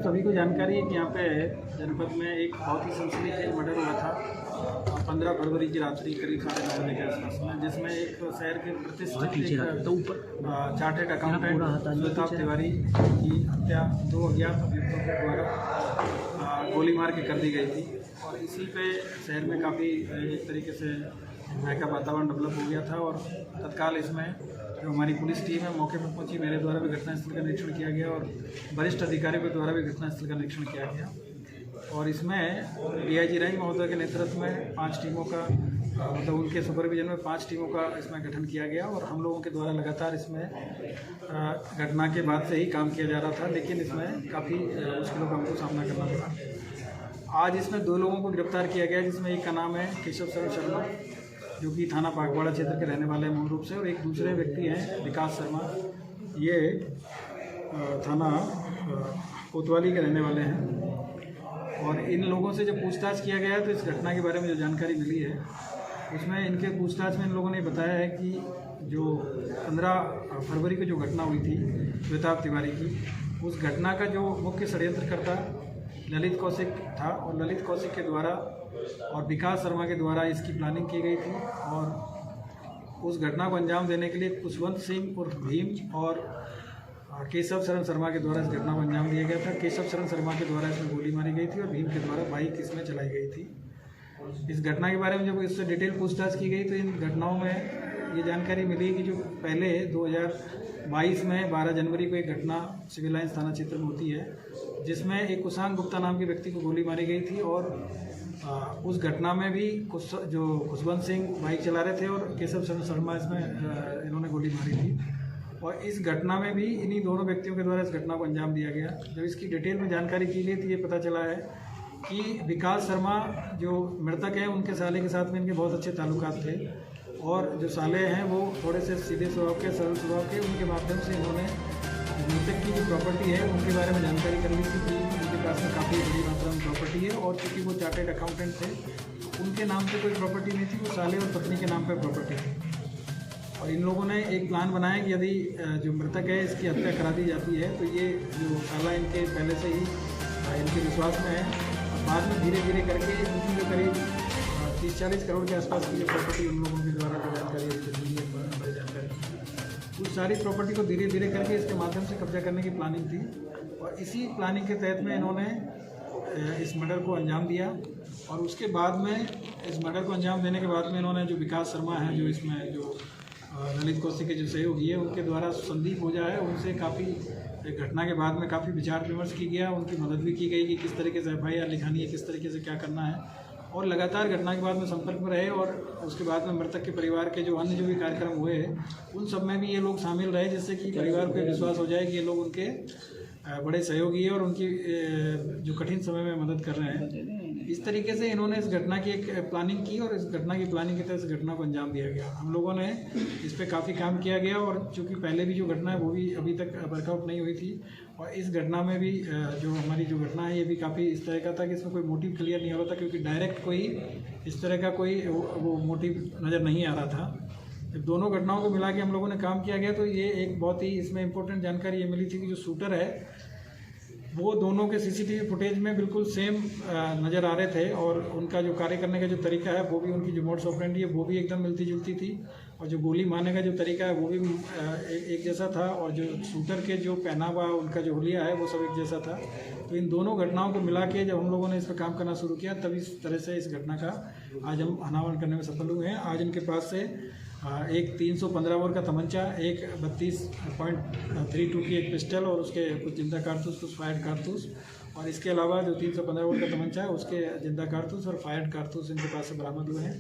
सभी को जानकारी है कि यहाँ पे जनपद में एक बहुत ही सनसनीखेज मर्डर हुआ था 15 फरवरी की रात्रि करीब 9:30 बजे के आसपास में, जिसमें एक शहर के प्रतिष्ठित चार्टेड अकाउंटेंट सुताप तिवारी की हत्या 2 अज्ञात अभियुक्तों के द्वारा गोली मार के कर दी गई थी। और इसी पे शहर में काफ़ी एक तरीके से भय का वातावरण डेवलप हो गया था और तत्काल इसमें जो हमारी पुलिस टीम है मौके पर पहुंची। मेरे द्वारा भी घटनास्थल का निरीक्षण किया गया और वरिष्ठ अधिकारियों के द्वारा भी घटनास्थल का निरीक्षण किया गया। और इसमें डीआईजी रैंक महोदय के नेतृत्व में 5 टीमों का मतलब उनके सुपरविजन में 5 टीमों का इसमें गठन किया गया और हम लोगों के द्वारा लगातार इसमें घटना के बाद से ही काम किया जा रहा था, लेकिन इसमें काफ़ी मुश्किलों का हमको सामना करना पड़ा। आज इसमें 2 लोगों को गिरफ्तार किया गया, जिसमें एक का नाम है केशव शरण शर्मा जो कि थाना बागवाड़ा क्षेत्र के रहने वाले हैं मूल रूप से, और एक दूसरे व्यक्ति हैं विकास शर्मा, ये थाना कोतवाली के रहने वाले हैं। और इन लोगों से जब पूछताछ किया गया तो इस घटना के बारे में जो जानकारी मिली है उसमें इनके पूछताछ में इन लोगों ने बताया है कि जो 15 फरवरी को जो घटना हुई थी सुताप तिवारी की, उस घटना का जो मुख्य षड्यंत्रकर्ता ललित कौशिक था और ललित कौशिक के द्वारा और विकास शर्मा के द्वारा इसकी प्लानिंग की गई थी। और उस घटना को अंजाम देने के लिए खुशवंत सिंह उर्फ भीम और केशव शरण शर्मा के द्वारा इस घटना को अंजाम दिया गया था। केशव शरण शर्मा के द्वारा इसमें गोली मारी गई थी और भीम के द्वारा बाइक इसमें चलाई गई थी। इस घटना के बारे में जब इससे डिटेल पूछताछ की गई तो इन घटनाओं में ये जानकारी मिली कि जो पहले 2022 में 12 जनवरी को एक घटना सिविल लाइन्स थाना क्षेत्र में होती है, जिसमें एक कुशांग गुप्ता नाम के व्यक्ति को गोली मारी गई थी। और उस घटना में भी जो खुशवंत सिंह बाइक चला रहे थे और केशव शरण शर्मा इसमें इन्होंने गोली मारी थी। और इस घटना में भी इन्हीं दोनों व्यक्तियों के द्वारा इस घटना को अंजाम दिया गया। जब इसकी डिटेल में जानकारी की गई तो ये पता चला है कि विकास शर्मा जो मृतक हैं उनके साले के साथ में इनके बहुत अच्छे ताल्लुकात थे और जो साले हैं वो थोड़े से सीधे स्वभाव के, सरल स्वभाव के। उनके माध्यम से इन्होंने मृतक की जो प्रॉपर्टी है उनके बारे में जानकारी कर ली थी कि उनके पास में काफ़ी बड़ी मात्रा में प्रॉपर्टी है और चूँकि वो चार्टेड अकाउंटेंट थे उनके नाम पे कोई प्रॉपर्टी नहीं थी, वो साले और पत्नी के नाम पर प्रॉपर्टी थी। और इन लोगों ने एक प्लान बनाया कि यदि जो मृतक है इसकी हत्या करा दी जाती है तो ये जो साला इनके पहले से ही इनके विश्वास में है, बाद में धीरे धीरे करके उनकी जो करीब 30-40 करोड़ के आसपास की जो प्रॉपर्टी उन लोगों के द्वारा जो जानकारी जानकारी उस सारी प्रॉपर्टी को धीरे धीरे करके इसके माध्यम से कब्जा करने की प्लानिंग थी। और इसी प्लानिंग के तहत में इन्होंने इस मर्डर को अंजाम दिया। और उसके बाद में इस मर्डर को अंजाम देने के बाद में इन्होंने जो विकास शर्मा है जो इसमें जो ललित कौशिक के जो सहयोगी है उनके द्वारा संदीप ओझा है उनसे काफ़ी घटना के बाद में काफ़ी विचार विमर्श की गया, उनकी मदद भी की गई कि किस तरीके से FIR लिखानी है, किस तरीके से क्या करना है। और लगातार घटना के बाद में संपर्क में रहे और उसके बाद में मृतक के परिवार के जो अन्य जो भी कार्यक्रम हुए उन सब में भी ये लोग शामिल रहे, जिससे कि परिवार को विश्वास हो जाए कि ये लोग उनके बड़े सहयोगी है और उनकी जो कठिन समय में मदद कर रहे हैं। इस तरीके से इन्होंने इस घटना की एक प्लानिंग की और इस घटना की प्लानिंग के तहत इस घटना को अंजाम दिया गया। हम लोगों ने इस पर काफ़ी काम किया गया और चूँकि पहले भी जो घटना है वो भी अभी तक वर्कआउट नहीं हुई थी और इस घटना में भी जो हमारी जो घटना है ये भी काफ़ी इस तरह का था कि इसमें कोई मोटिव क्लियर नहीं हो रहा था, क्योंकि डायरेक्ट कोई इस तरह का कोई वो मोटिव नज़र नहीं आ रहा था। जब दोनों घटनाओं को मिला के हम लोगों ने काम किया गया तो ये एक बहुत ही इसमें इम्पोर्टेंट जानकारी ये मिली थी कि जो शूटर है वो दोनों के CCTV फुटेज में बिल्कुल सेम नज़र आ रहे थे और उनका जो कार्य करने का जो तरीका है वो भी, उनकी जो मोड्स ऑपरेंडी है वो भी एकदम मिलती जुलती थी और जो गोली मारने का जो तरीका है वो भी एक जैसा था और जो शूटर के जो पहनावा उनका जो हुलिया है वो सब एक जैसा था। तो इन दोनों घटनाओं को मिला के जब हम लोगों ने इस पर काम करना शुरू किया तब इस तरह से इस घटना का आज हम अनावरण करने में सफल हुए हैं। आज इनके पास से एक 315 बोर का तमंचा, एक 32.32 की एक पिस्टल और उसके कुछ जिंदा कारतूस, कुछ फायर्ड कारतूस और इसके अलावा जो 315 बोर का तमंचा है उसके जिंदा कारतूस और फायर्ड कारतूस इनके पास से बरामद हुए हैं।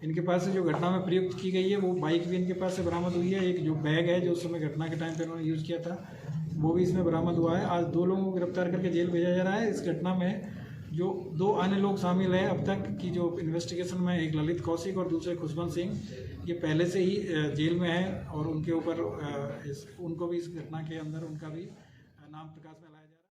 इनके पास से जो घटना में प्रयुक्त की गई है वो बाइक भी इनके पास से बरामद हुई है। एक जो बैग है जो उस समय घटना के टाइम पर इन्होंने यूज़ किया था वो भी इसमें बरामद हुआ है। आज 2 लोगों को गिरफ्तार करके जेल भेजा जा रहा है। इस घटना में जो 2 अन्य लोग शामिल हैं अब तक की जो इन्वेस्टिगेशन में, एक ललित कौशिक और दूसरे खुशवंत सिंह, ये पहले से ही जेल में हैं और उनके ऊपर उनको भी इस घटना के अंदर उनका भी नाम प्रकाश में